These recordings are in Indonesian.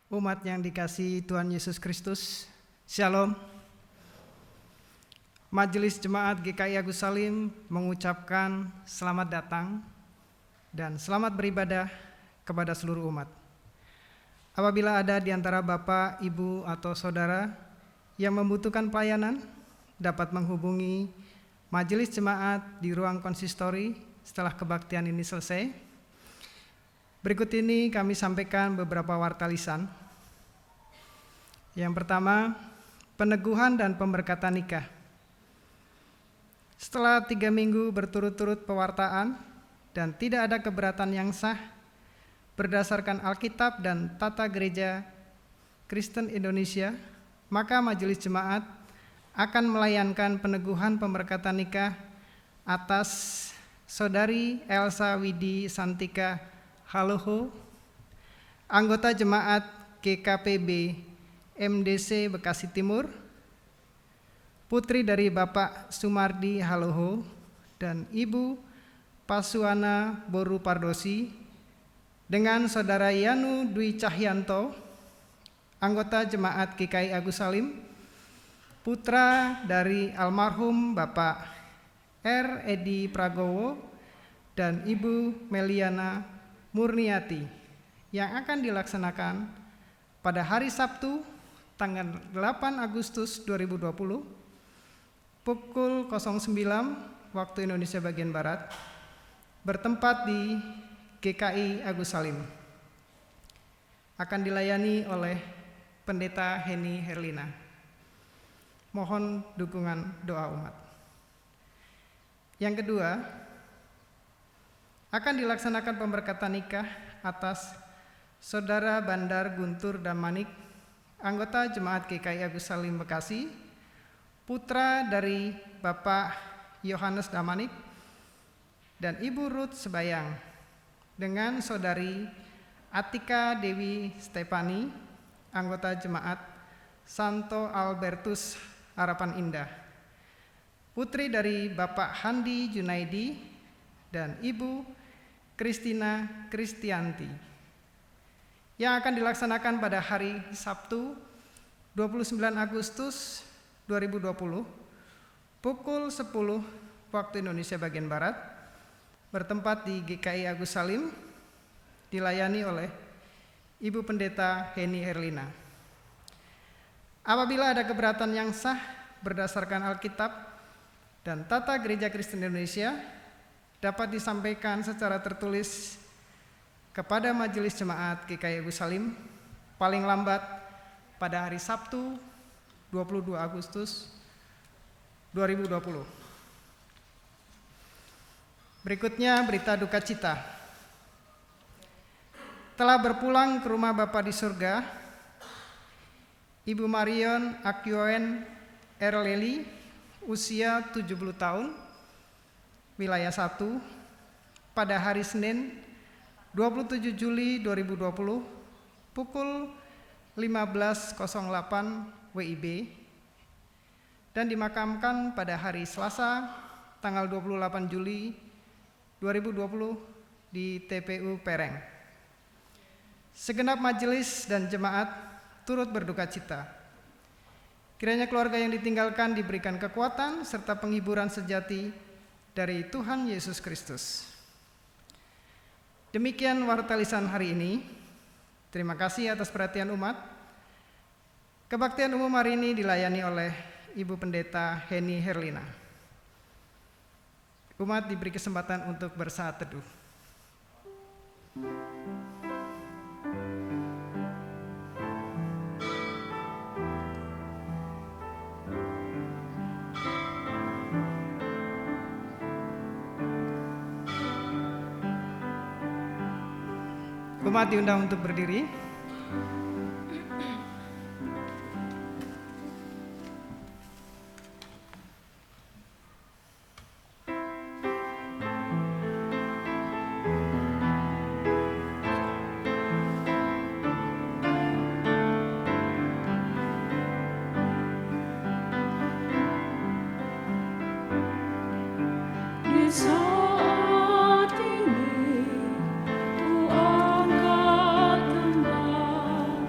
Umat yang dikasihi Tuhan Yesus Kristus, Shalom. Majelis Jemaat GKI Agus Salim mengucapkan selamat datang dan selamat beribadah kepada seluruh umat. Apabila ada di antara Bapak, Ibu, atau Saudara yang membutuhkan pelayanan, dapat menghubungi Majelis Jemaat di ruang konsistori setelah kebaktian ini selesai. Berikut ini kami sampaikan beberapa warta lisan. Yang pertama, peneguhan dan pemberkatan nikah. Setelah 3 minggu berturut-turut pewartaan dan tidak ada keberatan yang sah berdasarkan Alkitab dan tata gereja Kristen Indonesia, maka Majelis Jemaat akan melayankan peneguhan pemberkatan nikah atas Saudari Elsa Widi Santika Haloho, anggota Jemaat GKPB MDC Bekasi Timur, putri dari Bapak Sumardi Haloho dan Ibu Pasuana Boru Pardosi, dengan Saudara Yanu Dwi Cahyanto, anggota Jemaat GKI Agus Salim, putra dari almarhum Bapak R. Edi Pragowo dan Ibu Meliana Murniati, yang akan dilaksanakan pada hari Sabtu tanggal 8 Agustus 2020 pukul 09 waktu Indonesia bagian Barat, bertempat di GKI Agus Salim. Akan dilayani oleh Pendeta Heni Herlina. Mohon dukungan doa umat. Yang kedua, akan dilaksanakan pemberkatan nikah atas Saudara Bandar Guntur Damanik, anggota Jemaat GKI Agus Salim Bekasi, putra dari Bapak Yohanes Damanik dan Ibu Ruth Sebayang, dengan Saudari Atika Dewi Stepani, anggota Jemaat Santo Albertus Harapan Indah, putri dari Bapak Handi Junaidi dan Ibu Kristina Kristianti, yang akan dilaksanakan pada hari Sabtu 29 Agustus 2020 pukul 10 waktu Indonesia bagian Barat, bertempat di GKI Agus Salim, dilayani oleh Ibu Pendeta Heni Herlina. Apabila ada keberatan yang sah berdasarkan Alkitab dan tata gereja Kristen Indonesia, dapat disampaikan secara tertulis kepada Majelis Jemaat GKI Agus Salim paling lambat pada hari Sabtu 22 Agustus 2020. Berikutnya berita duka cita. Telah berpulang ke rumah Bapa di surga Ibu Marion Akyoen Erleli, usia 70 tahun, wilayah 1, pada hari Senin 27 Juli 2020 pukul 15.08 WIB, dan dimakamkan pada hari Selasa tanggal 28 Juli 2020 di TPU Pereng. Segenap majelis dan jemaat turut berduka cita. Kiranya keluarga yang ditinggalkan diberikan kekuatan serta penghiburan sejati dari Tuhan Yesus Kristus. Demikian warta lisan hari ini. Terima kasih atas perhatian umat. Kebaktian umum hari ini dilayani oleh Ibu Pendeta Heni Herlina. Umat diberi kesempatan untuk bersaat teduh. Umat diundang untuk berdiri. Di saat ini ku angkat kembali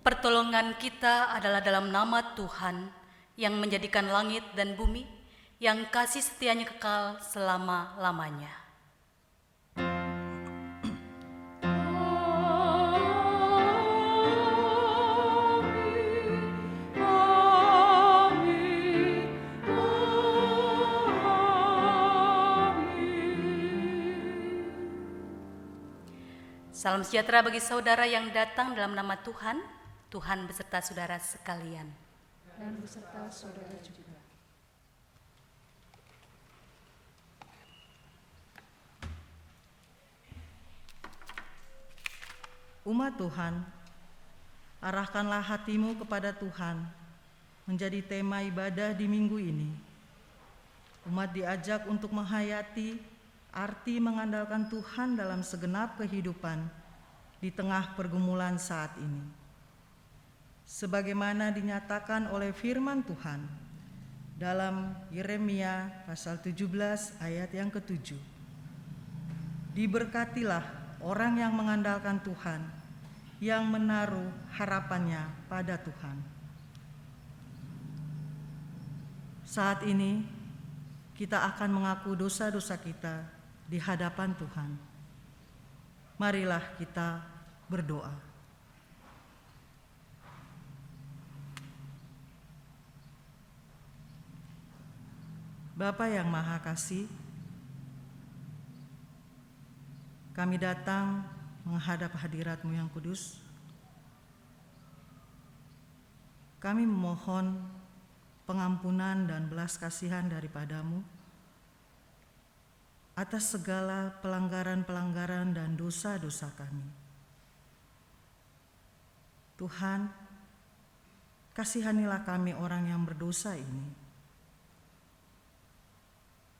Pertolongan kita adalah dalam nama Tuhan yang menjadikan langit dan bumi, yang kasih setianya kekal selama-lamanya. Salam sejahtera bagi saudara yang datang dalam nama Tuhan. Tuhan beserta saudara sekalian. Dan beserta saudara juga. Umat Tuhan, arahkanlah hatimu kepada Tuhan, menjadi tema ibadah di minggu ini. Umat diajak untuk menghayati arti mengandalkan Tuhan dalam segenap kehidupan di tengah pergumulan saat ini. Sebagaimana dinyatakan oleh firman Tuhan dalam Yeremia pasal 17 ayat yang ke-7. Diberkatilah orang yang mengandalkan Tuhan, yang menaruh harapannya pada Tuhan. Saat ini kita akan mengaku dosa-dosa kita di hadapan Tuhan. Marilah kita berdoa. Bapa yang Maha Kasih, kami datang menghadap hadirat-Mu yang kudus. Kami memohon pengampunan dan belas kasihan daripada-Mu atas segala pelanggaran-pelanggaran dan dosa-dosa kami. Tuhan, kasihanilah kami orang yang berdosa ini.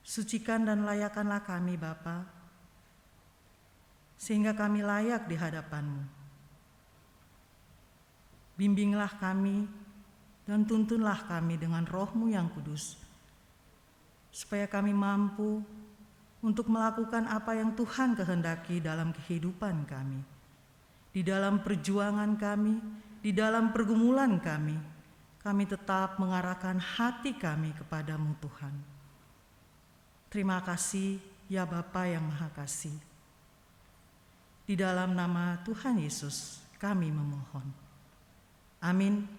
Sucikan dan layakkanlah kami Bapa, sehingga kami layak di hadapan-Mu. Bimbinglah kami dan tuntunlah kami dengan Roh-Mu yang kudus, supaya kami mampu untuk melakukan apa yang Tuhan kehendaki dalam kehidupan kami, di dalam perjuangan kami, di dalam pergumulan kami tetap mengarahkan hati kami kepada-Mu Tuhan. Terima kasih ya Bapa yang Maha Kasih. Di dalam nama Tuhan Yesus kami memohon. Amin.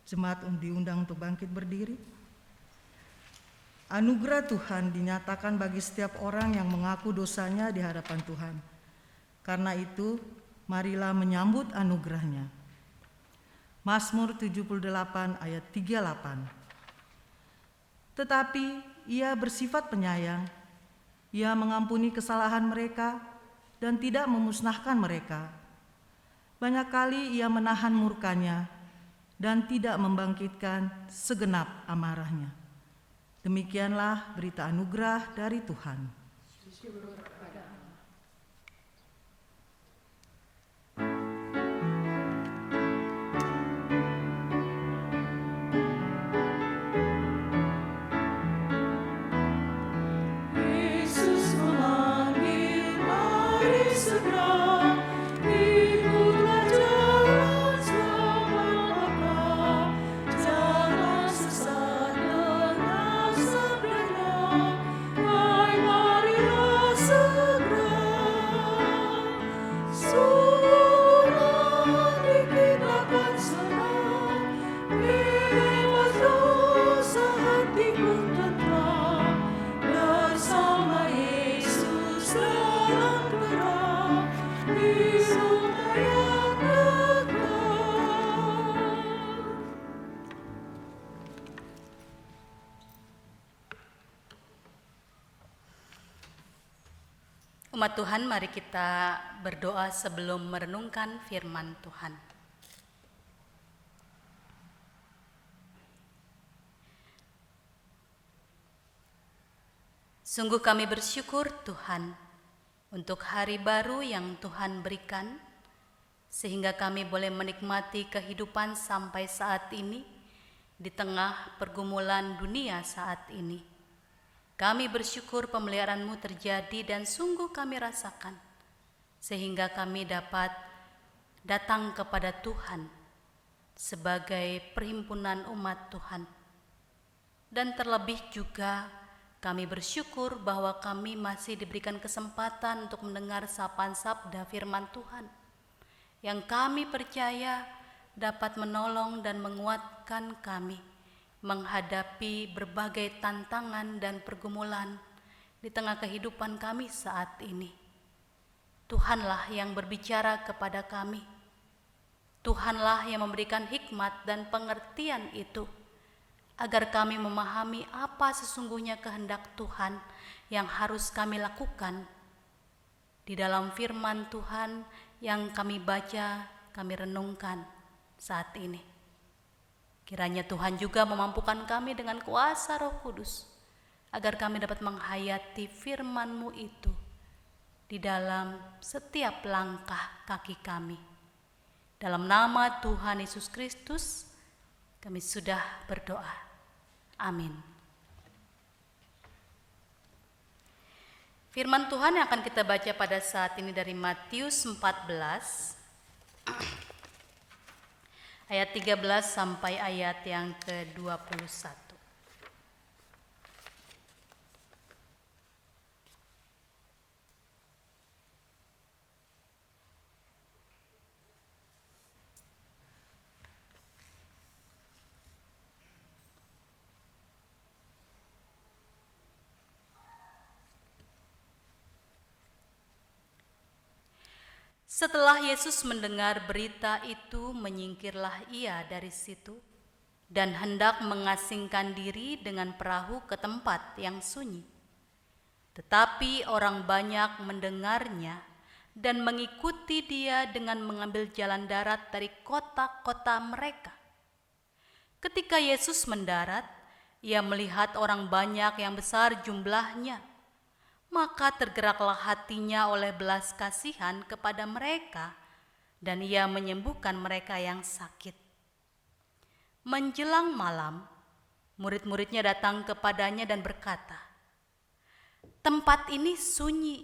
Jemaat diundang untuk bangkit berdiri. Anugerah Tuhan dinyatakan bagi setiap orang yang mengaku dosanya di hadapan Tuhan. Karena itu, marilah menyambut anugerahnya. Mazmur 78 ayat 38. Tetapi Ia bersifat penyayang, Ia mengampuni kesalahan mereka dan tidak memusnahkan mereka. Banyak kali Ia menahan murkanya dan tidak membangkitkan segenap amarahnya. Demikianlah berita anugerah dari Tuhan. Umat Tuhan, mari kita berdoa sebelum merenungkan firman Tuhan. Sungguh kami bersyukur Tuhan untuk hari baru yang Tuhan berikan, sehingga kami boleh menikmati kehidupan sampai saat ini di tengah pergumulan dunia saat ini. Kami bersyukur pemeliharaan-Mu terjadi dan sungguh kami rasakan, sehingga kami dapat datang kepada Tuhan sebagai perhimpunan umat Tuhan. Dan terlebih juga kami bersyukur bahwa kami masih diberikan kesempatan untuk mendengar sapaan sabda firman Tuhan, yang kami percaya dapat menolong dan menguatkan kami menghadapi berbagai tantangan dan pergumulan di tengah kehidupan kami saat ini. Tuhanlah yang berbicara kepada kami. Tuhanlah yang memberikan hikmat dan pengertian itu, agar kami memahami apa sesungguhnya kehendak Tuhan yang harus kami lakukan di dalam firman Tuhan yang kami baca, kami renungkan saat ini. Kiranya Tuhan juga memampukan kami dengan kuasa Roh Kudus, agar kami dapat menghayati firman-Mu itu di dalam setiap langkah kaki kami. Dalam nama Tuhan Yesus Kristus, kami sudah berdoa. Amin. Firman Tuhan yang akan kita baca pada saat ini dari Matius 14, ayat 13 sampai ayat yang ke-21. Setelah Yesus mendengar berita itu, menyingkirlah ia dari situ dan hendak mengasingkan diri dengan perahu ke tempat yang sunyi. Tetapi orang banyak mendengarnya dan mengikuti dia dengan mengambil jalan darat dari kota-kota mereka. Ketika Yesus mendarat, ia melihat orang banyak yang besar jumlahnya. Maka tergeraklah hatinya oleh belas kasihan kepada mereka, dan ia menyembuhkan mereka yang sakit. Menjelang malam, murid-muridnya datang kepadanya dan berkata, "Tempat ini sunyi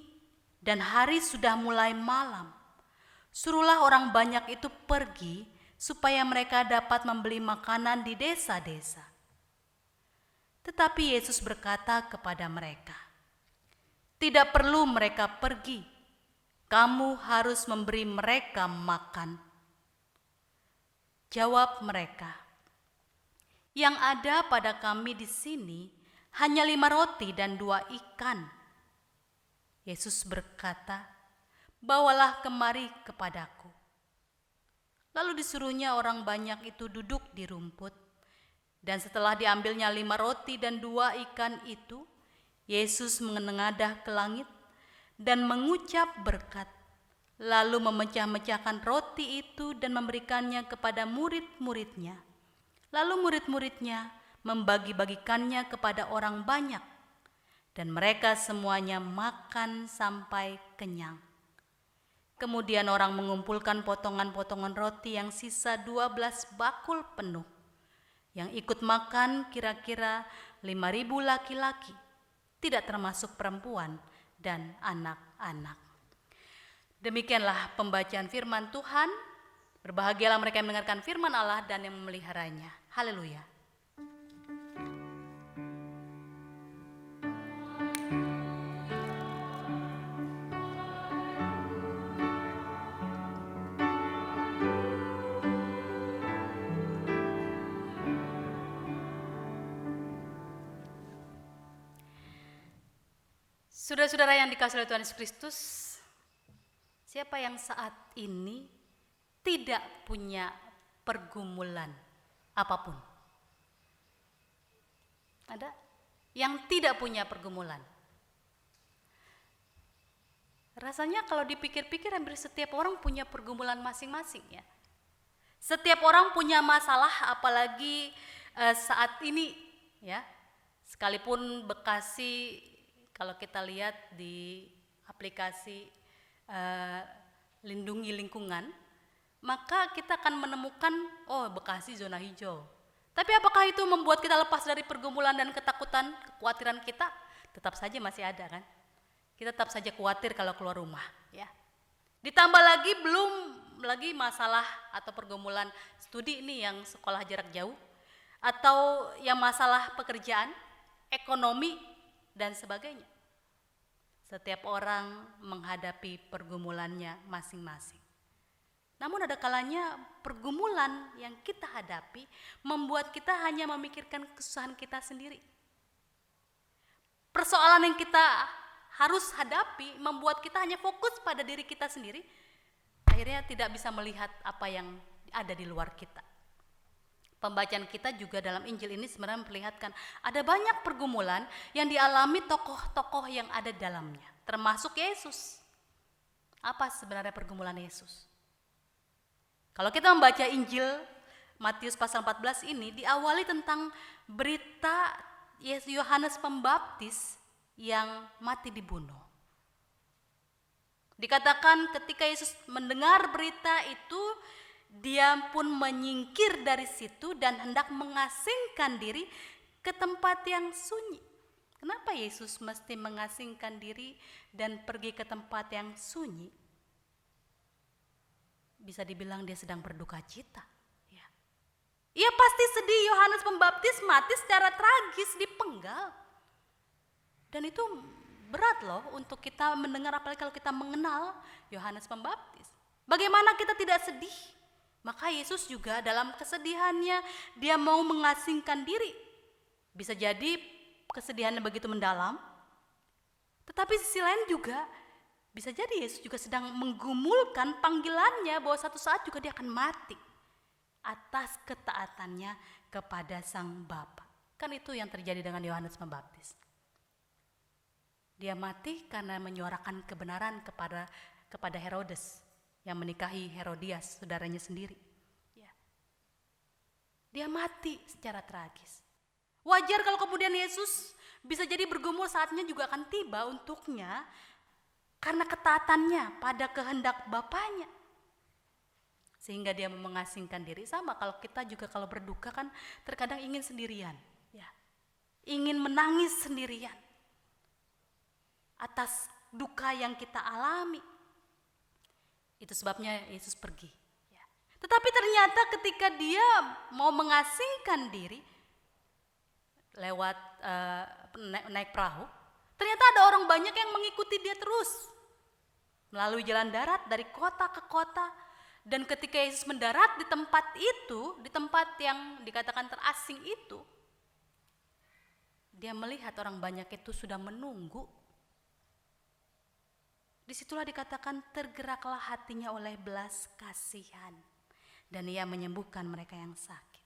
dan hari sudah mulai malam. Suruhlah orang banyak itu pergi supaya mereka dapat membeli makanan di desa-desa." Tetapi Yesus berkata kepada mereka, "Tidak perlu mereka pergi, kamu harus memberi mereka makan." Jawab mereka, "Yang ada pada kami di sini hanya 5 roti dan 2 ikan." Yesus berkata, "Bawalah kemari kepadaku." Lalu disuruhnya orang banyak itu duduk di rumput, dan setelah diambilnya 5 roti dan 2 ikan itu, Yesus menengadah ke langit dan mengucap berkat, lalu memecah-mecahkan roti itu dan memberikannya kepada murid-muridnya. Lalu murid-muridnya membagi-bagikannya kepada orang banyak, dan mereka semuanya makan sampai kenyang. Kemudian orang mengumpulkan potongan-potongan roti yang sisa 12 bakul penuh. Yang ikut makan kira-kira 5.000 laki-laki, tidak termasuk perempuan dan anak-anak. Demikianlah pembacaan firman Tuhan. Berbahagialah mereka yang mendengarkan firman Allah dan yang memeliharanya. Haleluya. Saudara-saudara yang dikasihi oleh Tuhan Yesus Kristus, siapa yang saat ini tidak punya pergumulan apapun? Ada yang tidak punya pergumulan? Rasanya kalau dipikir-pikir hampir setiap orang punya pergumulan masing-masing ya. Setiap orang punya masalah, apalagi saat ini ya. Sekalipun Bekasi, kalau kita lihat di aplikasi Lindungi Lingkungan, maka kita akan menemukan, oh Bekasi zona hijau. Tapi apakah itu membuat kita lepas dari pergumulan dan ketakutan, kekhawatiran kita? tetap saja masih ada kan. Kita tetap saja khawatir kalau keluar rumah, ya. Ditambah lagi belum lagi masalah atau pergumulan studi ini yang sekolah jarak jauh, atau yang masalah pekerjaan, ekonomi, dan sebagainya. Setiap orang menghadapi pergumulannya masing-masing. Namun ada kalanya pergumulan yang kita hadapi membuat kita hanya memikirkan kesusahan kita sendiri. Persoalan yang kita harus hadapi membuat kita hanya fokus pada diri kita sendiri, akhirnya tidak bisa melihat apa yang ada di luar kita. Pembacaan kita juga dalam Injil ini sebenarnya memperlihatkan ada banyak pergumulan yang dialami tokoh-tokoh yang ada dalamnya, termasuk Yesus. Apa sebenarnya pergumulan Yesus? Kalau kita membaca Injil Matius pasal 14 ini diawali tentang berita Yohanes Pembaptis yang mati dibunuh. Dikatakan ketika Yesus mendengar berita itu, dia pun menyingkir dari situ dan hendak mengasingkan diri ke tempat yang sunyi. Kenapa Yesus mesti mengasingkan diri dan pergi ke tempat yang sunyi? Bisa dibilang dia sedang berduka cita. Ya. Ia pasti sedih, Yohanes Pembaptis mati secara tragis dipenggal. Dan itu berat loh untuk kita mendengar, apalagi kalau kita mengenal Yohanes Pembaptis. Bagaimana kita tidak sedih? Maka Yesus juga dalam kesedihannya dia mau mengasingkan diri. Bisa jadi kesedihannya begitu mendalam, tetapi sisi lain juga bisa jadi Yesus juga sedang menggumulkan panggilannya bahwa satu saat juga dia akan mati atas ketaatannya kepada Sang Bapa. Kan itu yang terjadi dengan Yohanes Pembaptis. Dia mati karena menyuarakan kebenaran kepada Herodes yang menikahi Herodias, saudaranya sendiri. Ya. Dia mati secara tragis. Wajar kalau kemudian Yesus bisa jadi bergumul, saatnya juga akan tiba untuknya karena ketaatannya pada kehendak Bapaknya. Sehingga dia mengasingkan diri. Sama kalau kita juga kalau berduka kan terkadang ingin sendirian. Ya. Ingin menangis sendirian atas duka yang kita alami. Itu sebabnya Yesus pergi. Ya. Tetapi ternyata ketika dia mau mengasingkan diri lewat naik perahu, ternyata ada orang banyak yang mengikuti dia terus melalui jalan darat dari kota ke kota. Dan ketika Yesus mendarat di tempat itu, di tempat yang dikatakan terasing itu, dia melihat orang banyak itu sudah menunggu. Disitulah dikatakan tergeraklah hatinya oleh belas kasihan dan ia menyembuhkan mereka yang sakit.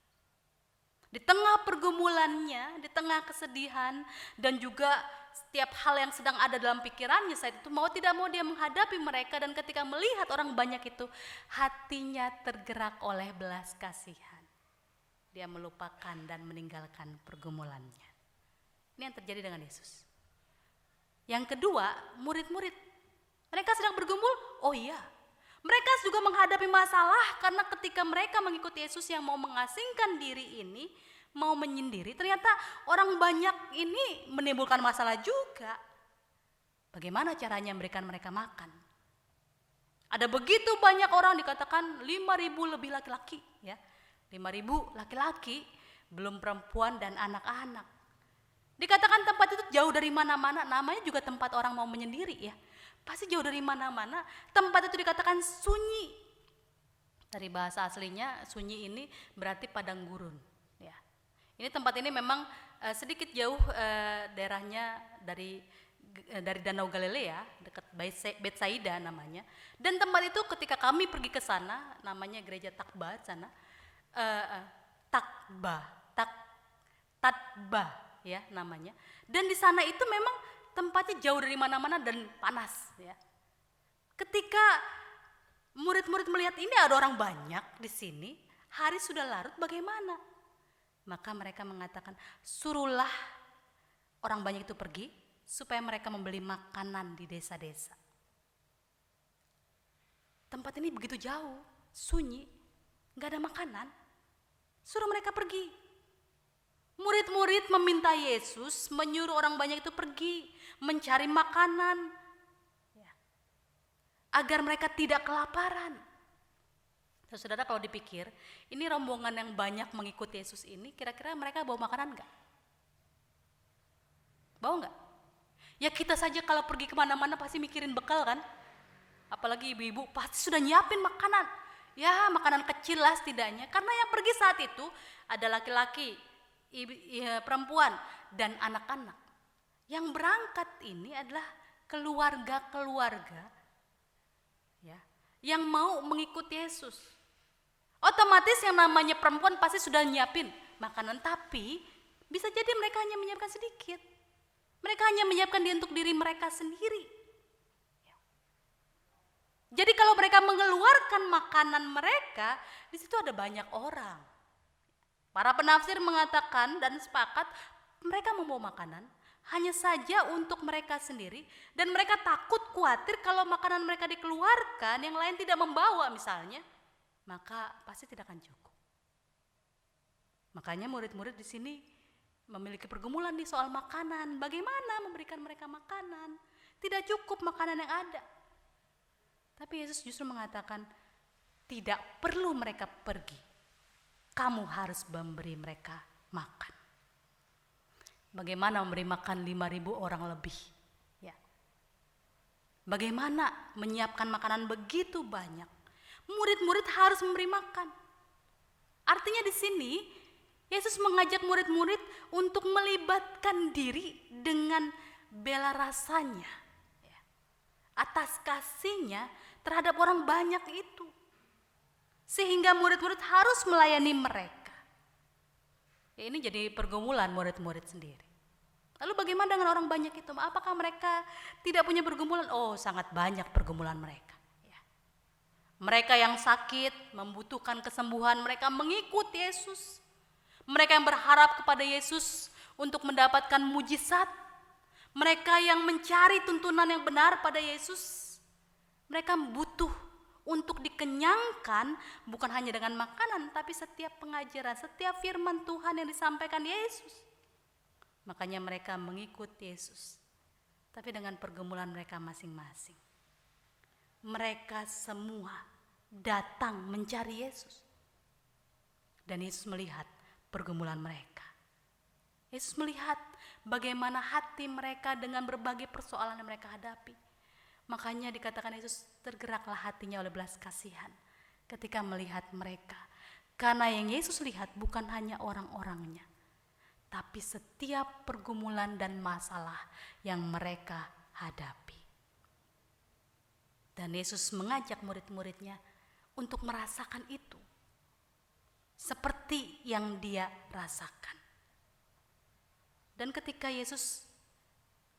Di tengah pergumulannya, di tengah kesedihan dan juga setiap hal yang sedang ada dalam pikirannya saat itu, mau tidak mau dia menghadapi mereka, dan ketika melihat orang banyak itu, hatinya tergerak oleh belas kasihan. Dia melupakan dan meninggalkan pergumulannya. Ini yang terjadi dengan Yesus. Yang kedua, murid-murid. Mereka sedang bergumul, oh iya. Mereka juga menghadapi masalah karena ketika mereka mengikuti Yesus yang mau mengasingkan diri ini, mau menyendiri, ternyata orang banyak ini menimbulkan masalah juga. Bagaimana caranya memberikan mereka makan? Ada begitu banyak orang, dikatakan 5.000 lebih laki-laki, ya. 5.000 laki-laki, belum perempuan dan anak-anak. Dikatakan tempat itu jauh dari mana-mana, namanya juga tempat orang mau menyendiri, ya. Pasti jauh dari mana-mana. Tempat itu dikatakan sunyi. Dari bahasa aslinya sunyi ini berarti padang gurun. Ya. Ini tempat ini memang sedikit jauh daerahnya dari Danau Galilea, dekat Betsaida namanya. Dan tempat itu ketika kami pergi ke sana, namanya gereja Takba sana, Tatba ya namanya. Dan di sana itu memang tempatnya jauh dari mana-mana dan panas ya. Ketika murid-murid melihat ini ada orang banyak di sini, hari sudah larut, bagaimana? Maka mereka mengatakan, suruhlah orang banyak itu pergi supaya mereka membeli makanan di desa-desa. Tempat ini begitu jauh, sunyi, gak ada makanan. Suruh mereka pergi. Murid-murid meminta Yesus menyuruh orang banyak itu pergi mencari makanan, ya, agar mereka tidak kelaparan. Saudara, kalau dipikir, ini rombongan yang banyak mengikuti Yesus ini, kira-kira mereka bawa makanan enggak? Bawa enggak? Ya kita saja kalau pergi kemana-mana pasti mikirin bekal kan? Apalagi ibu-ibu pasti sudah nyiapin makanan. Ya makanan kecil lah setidaknya. Karena yang pergi saat itu ada laki-laki, perempuan, dan anak-anak. Yang berangkat ini adalah keluarga-keluarga, ya, yang mau mengikuti Yesus. Otomatis yang namanya perempuan pasti sudah nyiapin makanan, tapi bisa jadi mereka hanya menyiapkan sedikit. Mereka hanya menyiapkan untuk diri mereka sendiri. Jadi kalau mereka mengeluarkan makanan mereka, di situ ada banyak orang. Para penafsir mengatakan dan sepakat mereka membawa makanan hanya saja untuk mereka sendiri, dan mereka takut khawatir kalau makanan mereka dikeluarkan yang lain tidak membawa misalnya, maka pasti tidak akan cukup. Makanya murid-murid di sini memiliki pergumulan di soal makanan. Bagaimana memberikan mereka makanan? Tidak cukup makanan yang ada. Tapi Yesus justru mengatakan tidak perlu mereka pergi. Kamu harus memberi mereka makan. Bagaimana memberi makan 5.000 orang lebih? Ya. Bagaimana menyiapkan makanan begitu banyak? Murid-murid harus memberi makan. Artinya di sini Yesus mengajak murid-murid untuk melibatkan diri dengan bela rasanya, ya, atas kasihnya terhadap orang banyak itu. Sehingga murid-murid harus melayani mereka. Ya, ini jadi pergumulan murid-murid sendiri. Lalu bagaimana dengan orang banyak itu? Apakah mereka tidak punya pergumulan? Oh, sangat banyak pergumulan mereka. Mereka yang sakit, membutuhkan kesembuhan, mereka mengikuti Yesus. Mereka yang berharap kepada Yesus untuk mendapatkan mujizat. Mereka yang mencari tuntunan yang benar pada Yesus. Mereka butuh untuk dikenyangkan bukan hanya dengan makanan, tapi setiap pengajaran, setiap firman Tuhan yang disampaikan Yesus. Makanya mereka mengikuti Yesus. Tapi dengan pergumulan mereka masing-masing. Mereka semua datang mencari Yesus. Dan Yesus melihat pergumulan mereka. Yesus melihat bagaimana hati mereka dengan berbagai persoalan yang mereka hadapi. Makanya dikatakan Yesus tergeraklah hatinya oleh belas kasihan ketika melihat mereka. Karena yang Yesus lihat bukan hanya orang-orangnya, tapi setiap pergumulan dan masalah yang mereka hadapi. Dan Yesus mengajak murid-muridnya untuk merasakan itu. Seperti yang dia rasakan. Dan ketika Yesus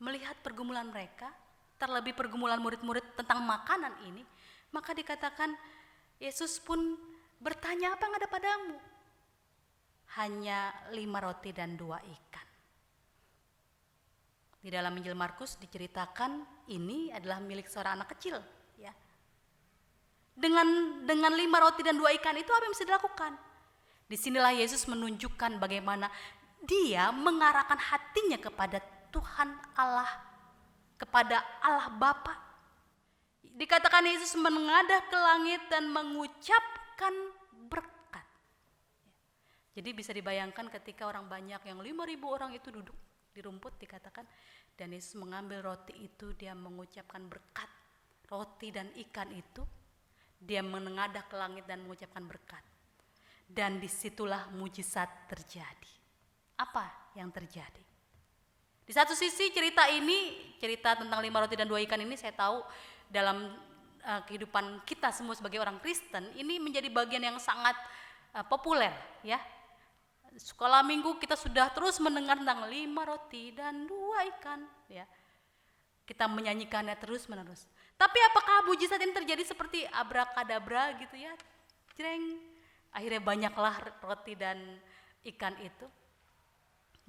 melihat pergumulan mereka, terlebih pergumulan murid-murid tentang makanan ini, maka dikatakan Yesus pun bertanya, apa yang ada padamu? Hanya 5 roti dan 2 ikan. Di dalam Injil Markus diceritakan ini adalah milik seorang anak kecil. Ya. Dengan 5 roti dan 2 ikan itu apa yang bisa dilakukan? Disinilah Yesus menunjukkan bagaimana dia mengarahkan hatinya kepada Tuhan Allah, kepada Allah Bapa. Dikatakan Yesus menengadah ke langit dan mengucapkan berkat. Jadi bisa dibayangkan ketika orang banyak yang 5.000 orang itu duduk di rumput, dikatakan dan Yesus mengambil roti itu, dia mengucapkan berkat. Roti dan ikan itu dia menengadah ke langit dan mengucapkan berkat. Dan disitulah mujizat terjadi. Apa yang terjadi? Di satu sisi cerita tentang 5 roti dan 2 ikan ini saya tahu dalam kehidupan kita semua sebagai orang Kristen ini menjadi bagian yang sangat populer, ya. Sekolah minggu kita sudah terus mendengar tentang 5 roti dan 2 ikan, ya. Kita menyanyikannya terus menerus. Tapi apakah mujizat ini terjadi seperti abrakadabra gitu ya? Jreng. Akhirnya banyaklah roti dan ikan itu.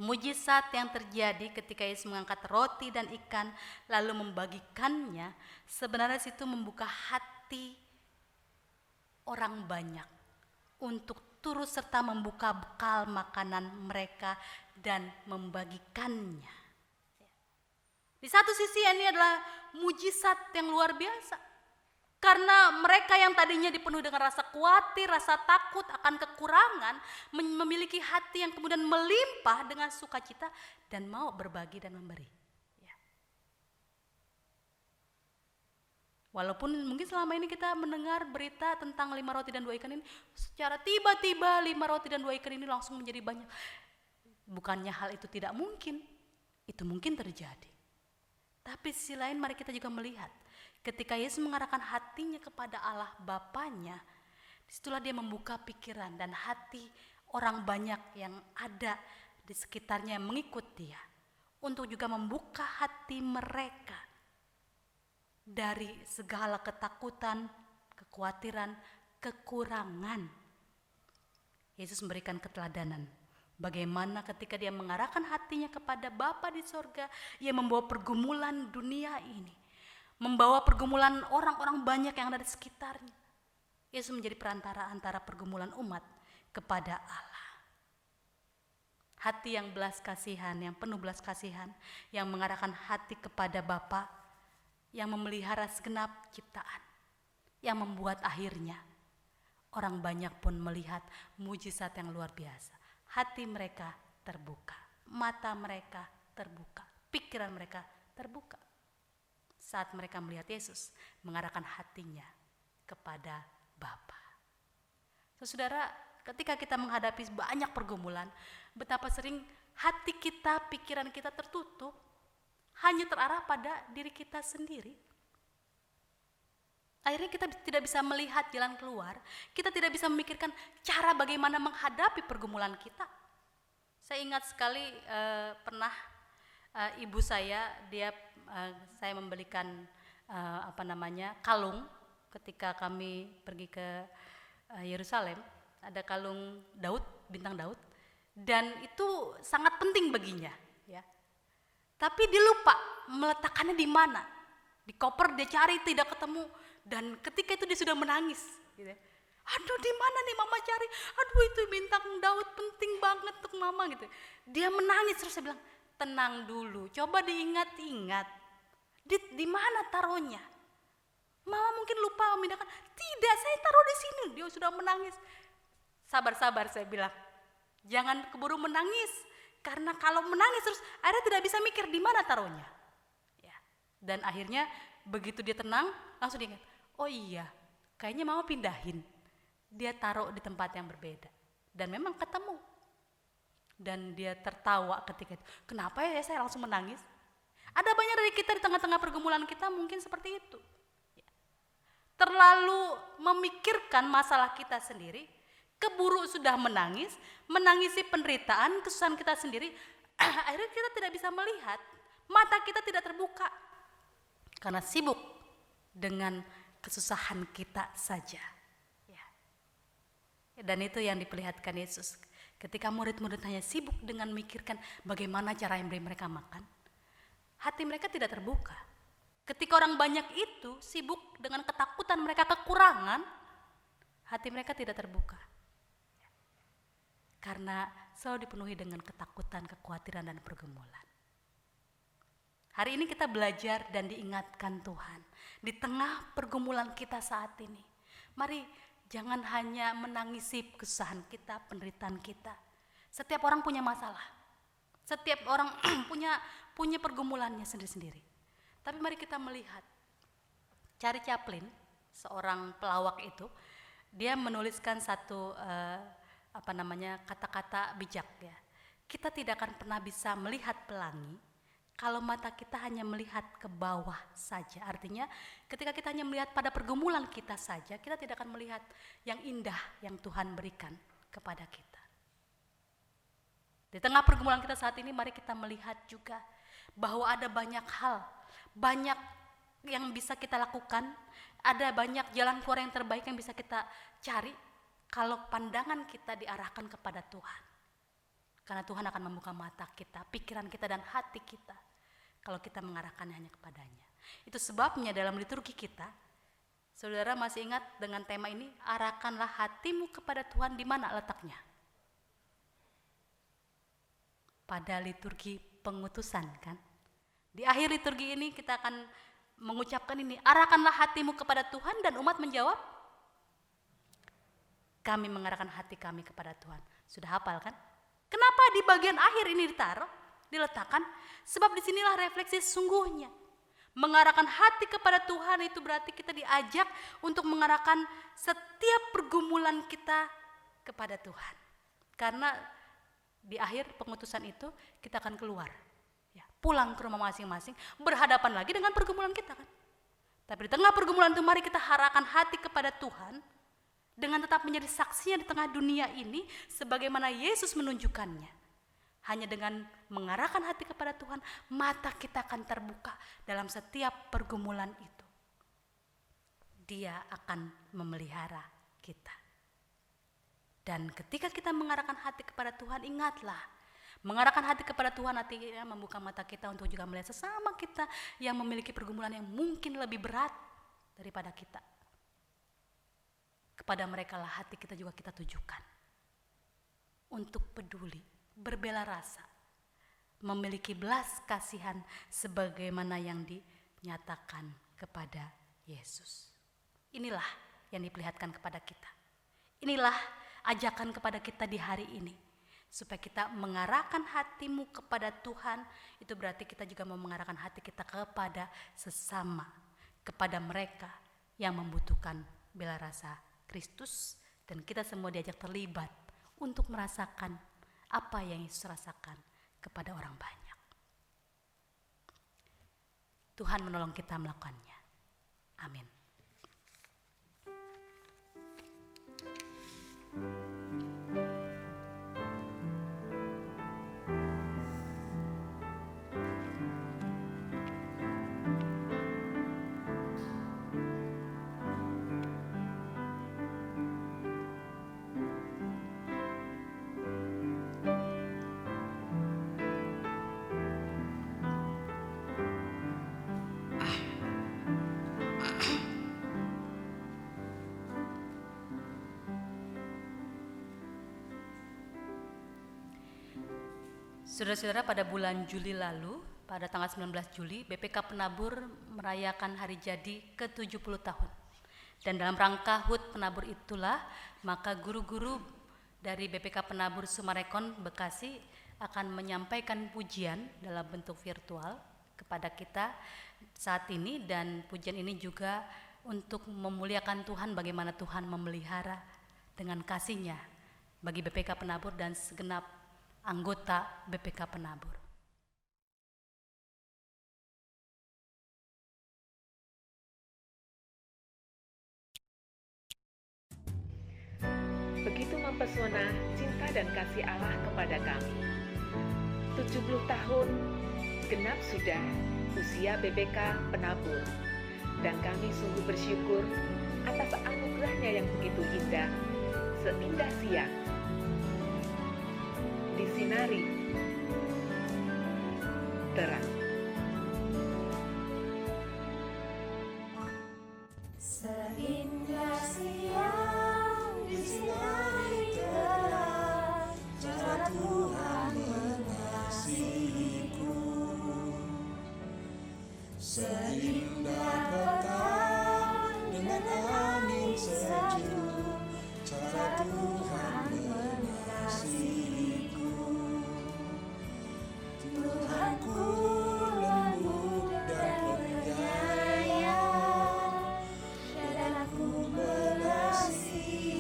Mujizat yang terjadi ketika Yesus mengangkat roti dan ikan lalu membagikannya, sebenarnya situ membuka hati orang banyak untuk turut serta membuka bekal makanan mereka dan membagikannya. Di satu sisi ini adalah mujizat yang luar biasa. Karena mereka yang tadinya dipenuhi dengan rasa khawatir, rasa takut akan kekurangan, memiliki hati yang kemudian melimpah dengan sukacita dan mau berbagi dan memberi. Ya. Walaupun mungkin selama ini kita mendengar berita tentang 5 roti dan 2 ikan ini, secara tiba-tiba 5 roti dan 2 ikan ini langsung menjadi banyak. Bukannya hal itu tidak mungkin, itu mungkin terjadi. Tapi sisi lain mari kita juga melihat ketika Yesus mengarahkan hatinya kepada Allah Bapanya, disitulah dia membuka pikiran dan hati orang banyak yang ada di sekitarnya yang mengikut dia, untuk juga membuka hati mereka dari segala ketakutan, kekhawatiran, kekurangan. Yesus memberikan keteladanan. Bagaimana ketika dia mengarahkan hatinya kepada Bapa di sorga, ia membawa pergumulan dunia ini, membawa pergumulan orang-orang banyak yang ada di sekitarnya. Yesus menjadi perantara antara pergumulan umat kepada Allah. Hati yang belas kasihan, yang penuh belas kasihan, yang mengarahkan hati kepada Bapa, yang memelihara segenap ciptaan, yang membuat akhirnya orang banyak pun melihat mujizat yang luar biasa. Hati mereka terbuka, mata mereka terbuka, pikiran mereka terbuka saat mereka melihat Yesus mengarahkan hatinya kepada Bapa. Saudara, ketika kita menghadapi banyak pergumulan, betapa sering hati kita, pikiran kita tertutup, hanya terarah pada diri kita sendiri. Akhirnya kita tidak bisa melihat jalan keluar, kita tidak bisa memikirkan cara bagaimana menghadapi pergumulan kita. Saya ingat sekali pernah ibu saya, saya membelikan kalung ketika kami pergi ke Yerusalem. Ada kalung Daud, bintang Daud, dan itu sangat penting baginya. Ya. Tapi dia lupa meletakkannya di mana. Di koper dia cari tidak ketemu. Dan ketika itu dia sudah menangis, gitu. Aduh, di mana nih mama cari? Aduh, itu bintang Daud penting banget untuk mama, gitu. Dia menangis terus, saya bilang, tenang dulu, coba diingat-ingat. Di mana taruhnya? Mama mungkin lupa memindahkan. Tidak, saya taruh di sini. Dia sudah menangis. Sabar-sabar, saya bilang. Jangan keburu menangis, karena kalau menangis terus, akhirnya tidak bisa mikir di mana taruhnya. Ya. Dan akhirnya begitu dia tenang, langsung dia ingat. Oh iya, kayaknya mama pindahin. Dia taruh di tempat yang berbeda. Dan memang ketemu. Dan dia tertawa ketika itu. Kenapa ya saya langsung menangis? Ada banyak dari kita di tengah-tengah pergumulan kita mungkin seperti itu. Terlalu memikirkan masalah kita sendiri, keburu sudah menangis, menangisi penderitaan, kesusahan kita sendiri. Akhirnya kita tidak bisa melihat, mata kita tidak terbuka. Karena sibuk dengan kesusahan kita saja. Ya. Dan itu yang diperlihatkan Yesus. Ketika murid-murid hanya sibuk dengan memikirkan bagaimana cara yang beri mereka makan, hati mereka tidak terbuka. Ketika orang banyak itu sibuk dengan ketakutan mereka kekurangan, hati mereka tidak terbuka. Karena selalu dipenuhi dengan ketakutan, kekhawatiran, dan pergumulan. Hari ini kita belajar dan diingatkan Tuhan di tengah pergumulan kita saat ini. Mari jangan hanya menangisi kesusahan kita, penderitaan kita. Setiap orang punya masalah. Setiap orang punya pergumulannya sendiri-sendiri. Tapi mari kita melihat Charlie Chaplin, seorang pelawak itu, dia menuliskan satu kata-kata bijak ya. Kita tidak akan pernah bisa melihat pelangi kalau mata kita hanya melihat ke bawah saja. Artinya ketika kita hanya melihat pada pergumulan kita saja, kita tidak akan melihat yang indah yang Tuhan berikan kepada kita. Di tengah pergumulan kita saat ini, mari kita melihat juga bahwa ada banyak hal, banyak yang bisa kita lakukan, ada banyak jalan keluar yang terbaik yang bisa kita cari kalau pandangan kita diarahkan kepada Tuhan. Karena Tuhan akan membuka mata kita, pikiran kita, dan hati kita kalau kita mengarahkannya hanya kepadanya. Itu sebabnya dalam liturgi kita, Saudara masih ingat dengan tema ini, arahkanlah hatimu kepada Tuhan, di mana letaknya? Pada liturgi pengutusan kan. Di akhir liturgi ini kita akan mengucapkan ini, arahkanlah hatimu kepada Tuhan, dan umat menjawab, kami mengarahkan hati kami kepada Tuhan. Sudah hafal kan? Kenapa di bagian akhir ini diletakkan? Sebab disinilah refleksi sungguhnya. Mengarahkan hati kepada Tuhan itu berarti kita diajak untuk mengarahkan setiap pergumulan kita kepada Tuhan. Karena di akhir pengutusan itu kita akan keluar, ya, pulang ke rumah masing-masing, berhadapan lagi dengan pergumulan kita kan. Tapi di tengah pergumulan itu mari kita arahkan hati kepada Tuhan dengan tetap menjadi saksinya di tengah dunia ini sebagaimana Yesus menunjukkannya. Hanya dengan mengarahkan hati kepada Tuhan, mata kita akan terbuka dalam setiap pergumulan itu. Dia akan memelihara kita. Dan ketika kita mengarahkan hati kepada Tuhan, ingatlah, mengarahkan hati kepada Tuhan artinya membuka mata kita untuk juga melihat sesama kita yang memiliki pergumulan yang mungkin lebih berat daripada kita. Kepada mereka lah hati kita juga kita tujukan. Untuk peduli, berbela rasa, memiliki belas kasihan sebagaimana yang dinyatakan kepada Yesus. Inilah yang diperlihatkan kepada kita. Inilah ajakan kepada kita di hari ini. Supaya kita mengarahkan hatimu kepada Tuhan, itu berarti kita juga mau mengarahkan hati kita kepada sesama, kepada mereka yang membutuhkan bela rasa Kristus, dan kita semua diajak terlibat untuk merasakan apa yang Yesus rasakan kepada orang banyak. Tuhan menolong kita melakukannya. Amin. Saudara-saudara, pada bulan Juli lalu, pada tanggal 19 Juli, BPK Penabur merayakan hari jadi ke-70 tahun. Dan dalam rangka HUT Penabur itulah, maka guru-guru dari BPK Penabur Sumarekon Bekasi akan menyampaikan pujian dalam bentuk virtual kepada kita saat ini. Dan pujian ini juga untuk memuliakan Tuhan, bagaimana Tuhan memelihara dengan kasih-Nya bagi BPK Penabur dan segenap anggota BPK Penabur. Begitu mempesona cinta dan kasih Allah kepada kami. 70 tahun genap sudah usia BPK Penabur, dan kami sungguh bersyukur atas anugerah-Nya yang begitu indah, seindah siang disinari terang. Seindah siang disinari terang, cara Tuhan mengasihiku. Seindah petang dengan angin sejuk, cara Tuhan mengasihiku. Tuhanku lembut dan penyayang, dan aku mengasihi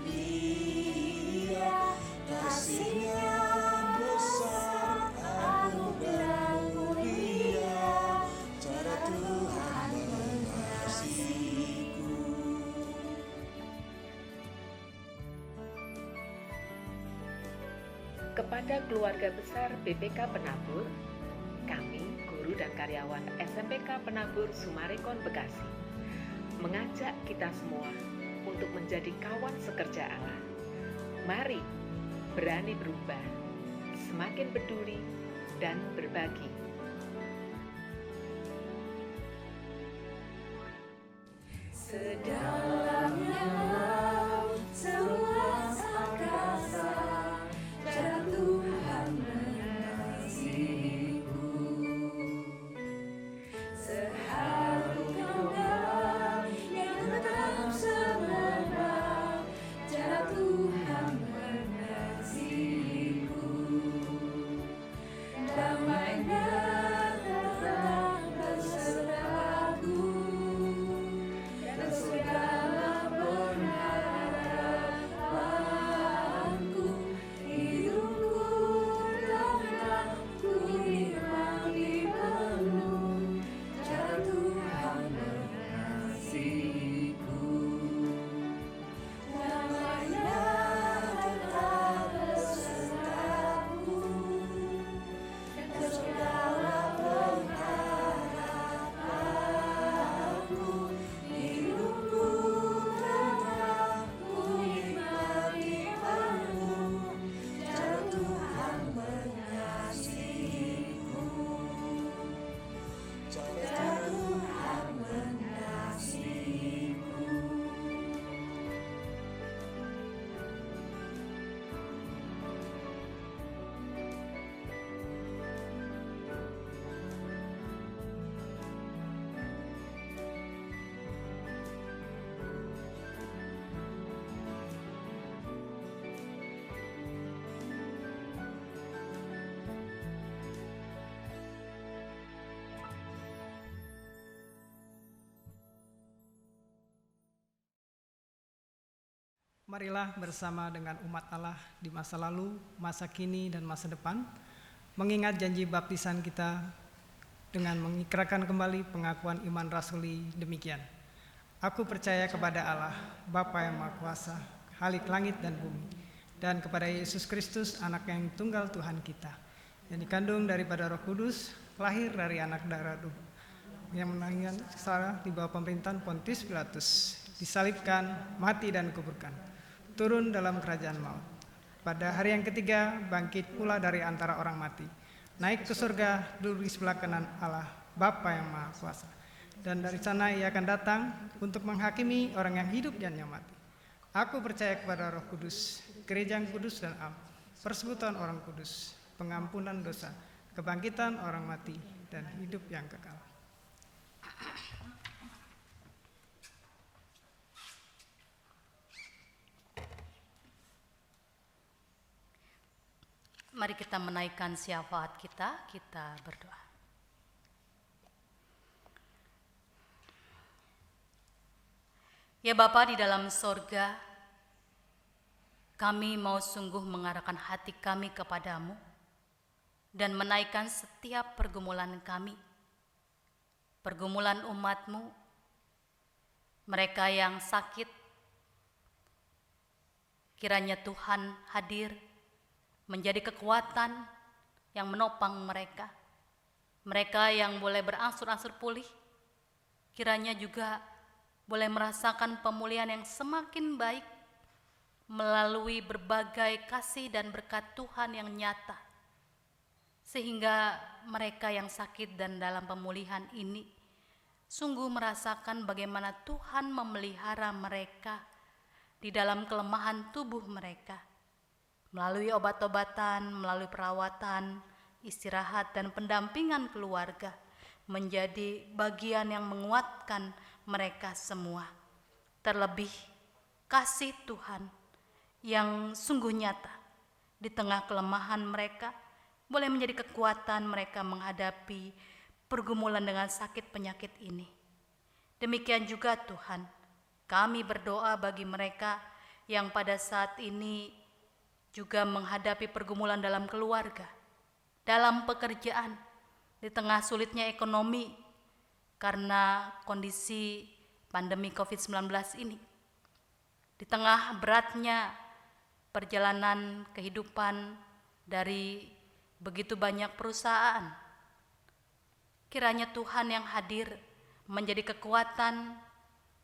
Dia. Kasih-Nya besar, anugerah mulia, cara Tuhan mengasihiku. Kepada keluarga besar BPK Penabur, kami, guru dan karyawan SMPK Penabur Sumarekon Bekasi, mengajak kita semua untuk menjadi kawan sekerja Allah. Mari berani berubah, semakin peduli dan berbagi. Sedalamnya laut, seluas angkasa, cara Tuhan mengasihiku. Seharum gembala yang tetap semerbak, cara Tuhan mengasihiku. Damainya datang besertaku, dan segala pengharapanku, hidupku telah ku nikmati penuh, cara Tuhan mengasihiku. Damainya tetap besertaku, dan segala pengharapanku, hidupku tetap ku nikmati penuh, cara Tuhan mengasihiku. Cara Tuhan mengasihiku. Marilah bersama dengan umat Allah di masa lalu, masa kini, dan masa depan, mengingat janji baptisan kita dengan mengikrarkan kembali pengakuan iman rasuli demikian. Aku percaya kepada Allah, Bapa yang Maha Kuasa, Khalik langit dan bumi, dan kepada Yesus Kristus, anak yang tunggal Tuhan kita, yang dikandung daripada Roh Kudus, lahir dari anak darah yang menanggung secara di bawah pemerintahan Pontius Pilatus, disalibkan, mati dan dikuburkan, turun dalam kerajaan maut. Pada hari yang ketiga bangkit pula dari antara orang mati, naik ke surga, duduk di sebelah kanan Allah Bapa yang Maha Kuasa, dan dari sana ia akan datang untuk menghakimi orang yang hidup dan yang mati. Aku percaya kepada Roh Kudus, gereja yang kudus dan am, persekutuan orang kudus, pengampunan dosa, kebangkitan orang mati, dan hidup yang kekal. Mari kita menaikkan syafaat kita berdoa. Ya Bapa di dalam sorga, kami mau sungguh mengarahkan hati kami kepadamu dan menaikkan setiap pergumulan kami, pergumulan umatmu, mereka yang sakit. Kiranya Tuhan hadir menjadi kekuatan yang menopang mereka. Mereka yang boleh berangsur-angsur pulih, kiranya juga boleh merasakan pemulihan yang semakin baik melalui berbagai kasih dan berkat Tuhan yang nyata. Sehingga mereka yang sakit dan dalam pemulihan ini sungguh merasakan bagaimana Tuhan memelihara mereka di dalam kelemahan tubuh mereka. Melalui obat-obatan, melalui perawatan, istirahat, dan pendampingan keluarga menjadi bagian yang menguatkan mereka semua. Terlebih kasih Tuhan yang sungguh nyata di tengah kelemahan mereka boleh menjadi kekuatan mereka menghadapi pergumulan dengan sakit penyakit ini. Demikian juga Tuhan, kami berdoa bagi mereka yang pada saat ini juga menghadapi pergumulan dalam keluarga, dalam pekerjaan, di tengah sulitnya ekonomi karena kondisi pandemi COVID-19 ini, di tengah beratnya perjalanan kehidupan dari begitu banyak perusahaan. Kiranya Tuhan yang hadir menjadi kekuatan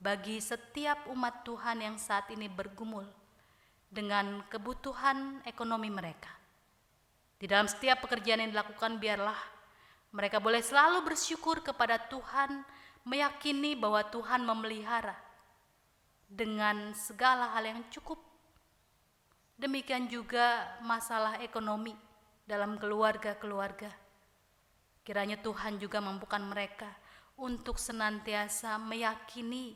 bagi setiap umat Tuhan yang saat ini bergumul dengan kebutuhan ekonomi mereka. Di dalam setiap pekerjaan yang dilakukan, biarlah mereka boleh selalu bersyukur kepada Tuhan, meyakini bahwa Tuhan memelihara, dengan segala hal yang cukup. Demikian juga masalah ekonomi dalam keluarga-keluarga. Kiranya Tuhan juga mampukan mereka untuk senantiasa meyakini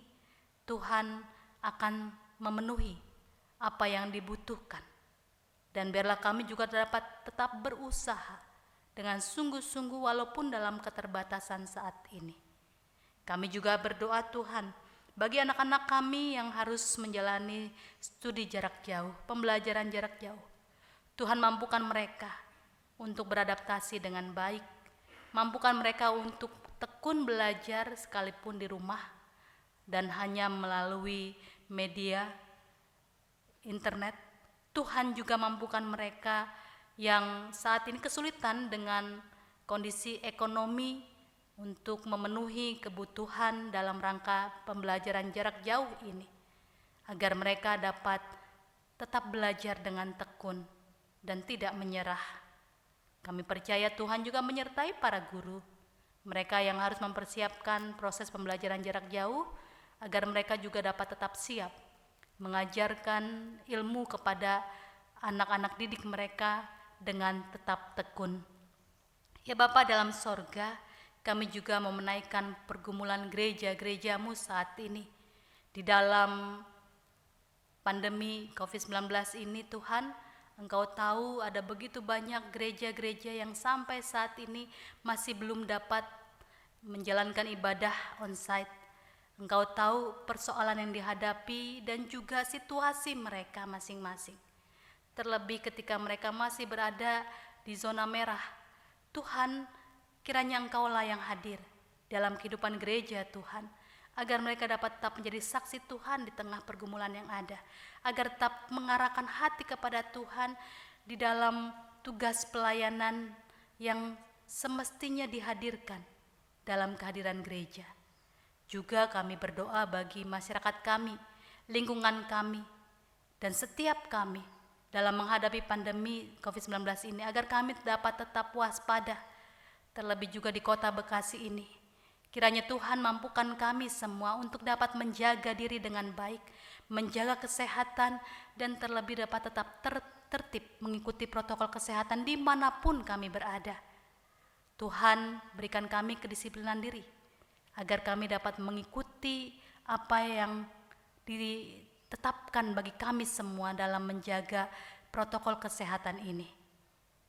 Tuhan akan memenuhi apa yang dibutuhkan. Dan biarlah kami juga dapat tetap berusaha dengan sungguh-sungguh walaupun dalam keterbatasan saat ini. Kami juga berdoa Tuhan bagi anak-anak kami yang harus menjalani studi jarak jauh, pembelajaran jarak jauh. Tuhan mampukan mereka untuk beradaptasi dengan baik, mampukan mereka untuk tekun belajar sekalipun di rumah dan hanya melalui media internet. Tuhan juga mampukan mereka yang saat ini kesulitan dengan kondisi ekonomi untuk memenuhi kebutuhan dalam rangka pembelajaran jarak jauh ini, agar mereka dapat tetap belajar dengan tekun dan tidak menyerah. Kami percaya Tuhan juga menyertai para guru, mereka yang harus mempersiapkan proses pembelajaran jarak jauh, agar mereka juga dapat tetap siap mengajarkan ilmu kepada anak-anak didik mereka dengan tetap tekun. Ya Bapa dalam sorga, kami juga mau menaikkan pergumulan gereja-gerejamu saat ini. Di dalam pandemi COVID-19 ini Tuhan, Engkau tahu ada begitu banyak gereja-gereja yang sampai saat ini masih belum dapat menjalankan ibadah onsite. Engkau tahu persoalan yang dihadapi dan juga situasi mereka masing-masing. Terlebih ketika mereka masih berada di zona merah. Tuhan, kiranya Engkaulah yang hadir dalam kehidupan gereja Tuhan, agar mereka dapat tetap menjadi saksi Tuhan di tengah pergumulan yang ada, agar tetap mengarahkan hati kepada Tuhan di dalam tugas pelayanan yang semestinya dihadirkan dalam kehadiran gereja. Juga kami berdoa bagi masyarakat kami, lingkungan kami, dan setiap kami dalam menghadapi pandemi COVID-19 ini, agar kami dapat tetap waspada, terlebih juga di kota Bekasi ini. Kiranya Tuhan mampukan kami semua untuk dapat menjaga diri dengan baik, menjaga kesehatan, dan terlebih dapat tetap tertib mengikuti protokol kesehatan dimanapun kami berada. Tuhan berikan kami kedisiplinan diri, agar kami dapat mengikuti apa yang ditetapkan bagi kami semua dalam menjaga protokol kesehatan ini.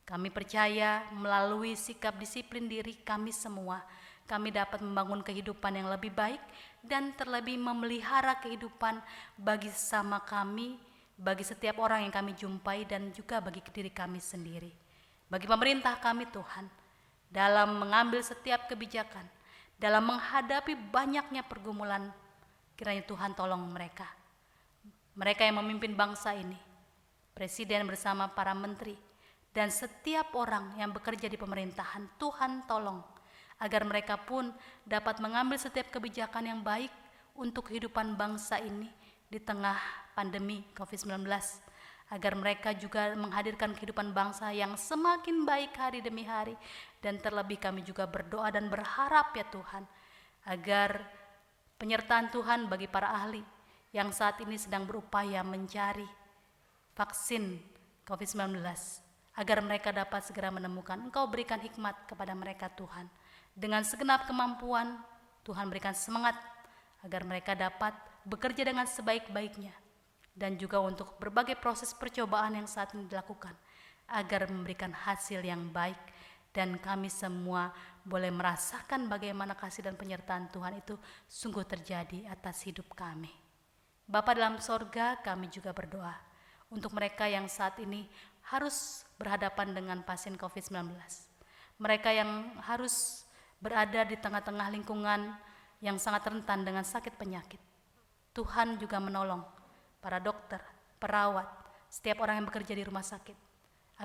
Kami percaya melalui sikap disiplin diri kami semua, kami dapat membangun kehidupan yang lebih baik dan terlebih memelihara kehidupan bagi sesama kami, bagi setiap orang yang kami jumpai dan juga bagi diri kami sendiri. Bagi pemerintah kami Tuhan, dalam mengambil setiap kebijakan, dalam menghadapi banyaknya pergumulan, kiranya Tuhan tolong mereka. Mereka yang memimpin bangsa ini, Presiden bersama para menteri, dan setiap orang yang bekerja di pemerintahan, Tuhan tolong, agar mereka pun dapat mengambil setiap kebijakan yang baik untuk kehidupan bangsa ini di tengah pandemi COVID-19, agar mereka juga menghadirkan kehidupan bangsa yang semakin baik hari demi hari. Dan terlebih kami juga berdoa dan berharap ya Tuhan, agar penyertaan Tuhan bagi para ahli yang saat ini sedang berupaya mencari vaksin COVID-19, agar mereka dapat segera menemukan. Engkau berikan hikmat kepada mereka Tuhan. Dengan segenap kemampuan, Tuhan berikan semangat agar mereka dapat bekerja dengan sebaik-baiknya, dan juga untuk berbagai proses percobaan yang saat ini dilakukan, agar memberikan hasil yang baik, dan kami semua boleh merasakan bagaimana kasih dan penyertaan Tuhan itu sungguh terjadi atas hidup kami. Bapa dalam sorga, kami juga berdoa untuk mereka yang saat ini harus berhadapan dengan pasien COVID-19. Mereka yang harus berada di tengah-tengah lingkungan yang sangat rentan dengan sakit penyakit. Tuhan juga menolong para dokter, perawat, setiap orang yang bekerja di rumah sakit,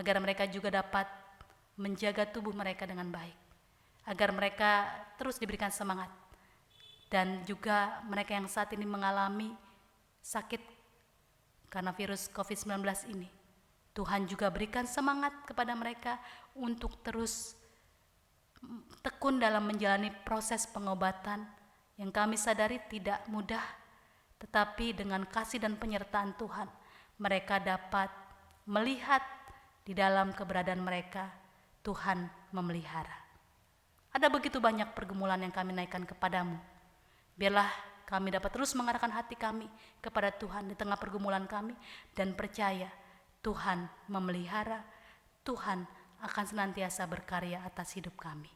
agar mereka juga dapat menjaga tubuh mereka dengan baik, agar mereka terus diberikan semangat. Dan juga mereka yang saat ini mengalami sakit karena virus COVID-19 ini, Tuhan juga berikan semangat kepada mereka untuk terus tekun dalam menjalani proses pengobatan yang kami sadari tidak mudah, tetapi dengan kasih dan penyertaan Tuhan, mereka dapat melihat di dalam keberadaan mereka, Tuhan memelihara. Ada begitu banyak pergumulan yang kami naikkan kepadamu. Biarlah kami dapat terus mengarahkan hati kami kepada Tuhan di tengah pergumulan kami, dan percaya Tuhan memelihara, Tuhan akan senantiasa berkarya atas hidup kami.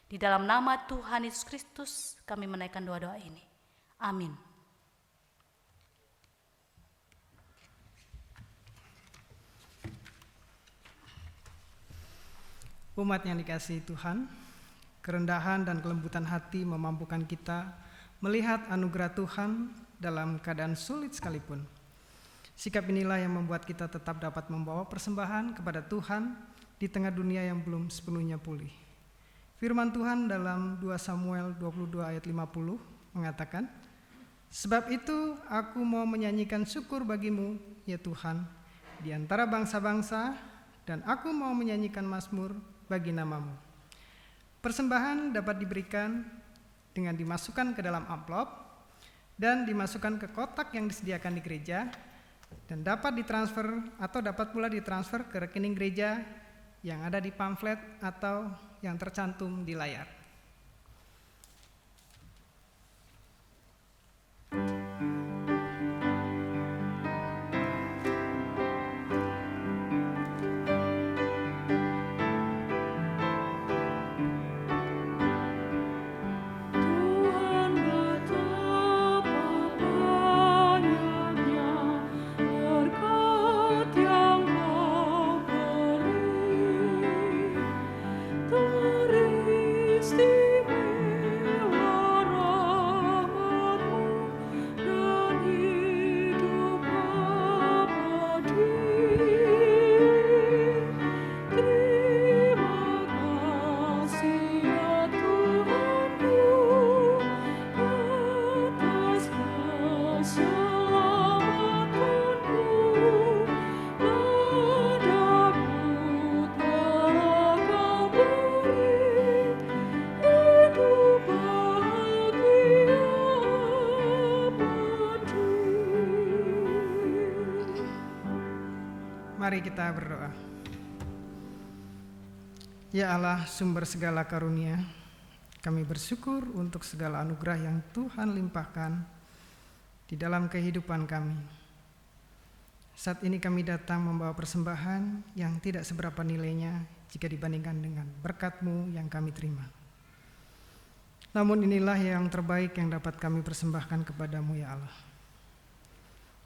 Di dalam nama Tuhan Yesus Kristus kami menaikkan doa-doa ini. Amin. Umat yang dikasihi Tuhan, kerendahan dan kelembutan hati memampukan kita melihat anugerah Tuhan dalam keadaan sulit sekalipun. Sikap inilah yang membuat kita tetap dapat membawa persembahan kepada Tuhan di tengah dunia yang belum sepenuhnya pulih. Firman Tuhan dalam 2 Samuel 22 ayat 50 mengatakan, "Sebab itu aku mau menyanyikan syukur bagimu, ya Tuhan, di antara bangsa-bangsa, dan aku mau menyanyikan mazmur bagi namamu." Persembahan dapat diberikan dengan dimasukkan ke dalam amplop dan dimasukkan ke kotak yang disediakan di gereja, dan dapat ditransfer atau dapat pula ditransfer ke rekening gereja yang ada di pamflet atau yang tercantum di layar. Mari kita berdoa. Ya Allah, sumber segala karunia, kami bersyukur untuk segala anugerah yang Tuhan limpahkan di dalam kehidupan kami. Saat ini kami datang membawa persembahan yang tidak seberapa nilainya jika dibandingkan dengan berkat-Mu yang kami terima. Namun inilah yang terbaik yang dapat kami persembahkan kepadamu, ya Allah.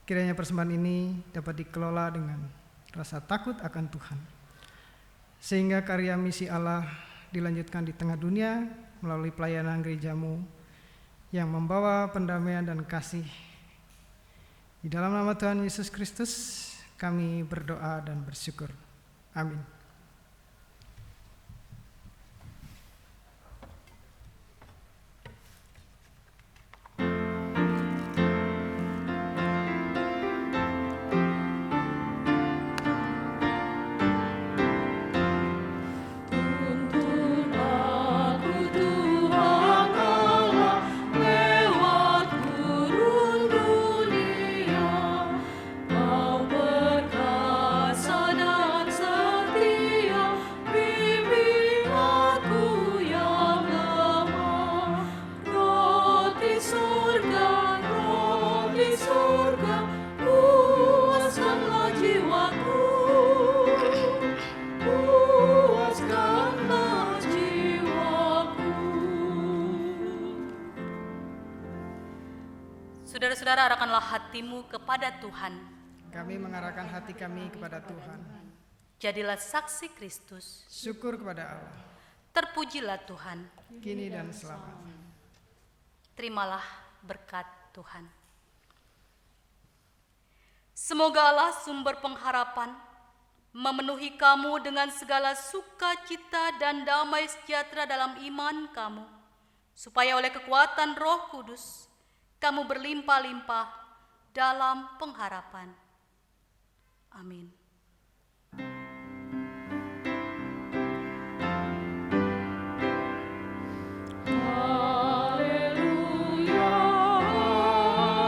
Kiranya persembahan ini dapat dikelola dengan rasa takut akan Tuhan, sehingga karya misi Allah dilanjutkan di tengah dunia melalui pelayanan gereja-Mu yang membawa pendamaian dan kasih. Di dalam nama Tuhan Yesus Kristus kami berdoa dan bersyukur. Amin. Saudara-saudara, arahkanlah hatimu kepada Tuhan. Kami mengarahkan hati kami kepada Tuhan. Jadilah saksi Kristus. Syukur kepada Allah, Terpujilah Tuhan. kini dan selamanya. Terimalah berkat Tuhan. Semoga Allah sumber pengharapan memenuhi kamu dengan segala sukacita dan damai sejahtera dalam iman kamu, supaya oleh kekuatan Roh Kudus kamu berlimpah-limpah dalam pengharapan. Amin. Haleluya,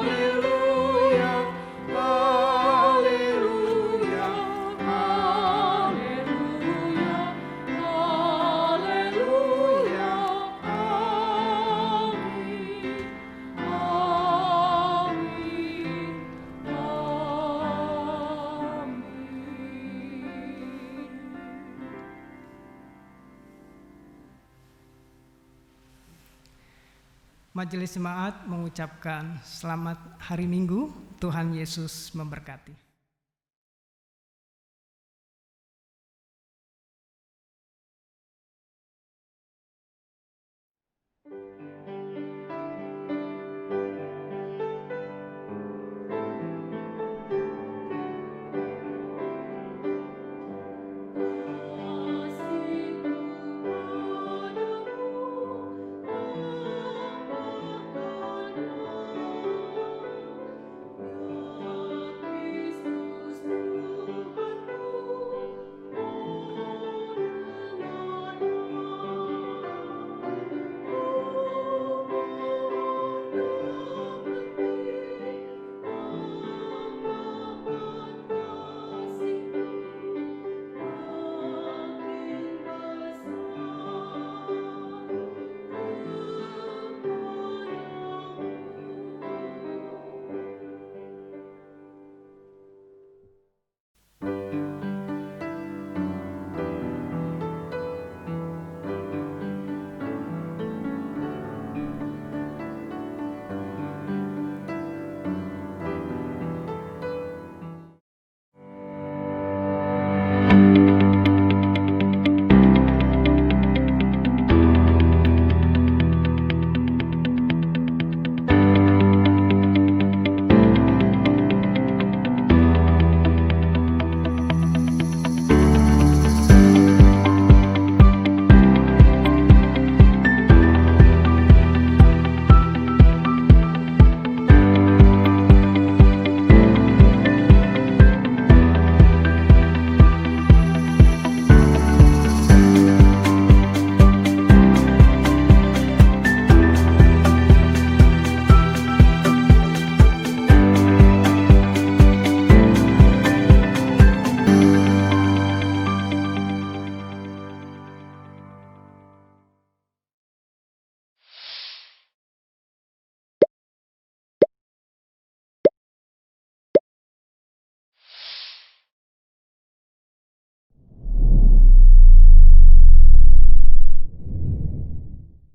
haleluya. Majelis Jemaat mengucapkan selamat hari Minggu. Tuhan Yesus memberkati.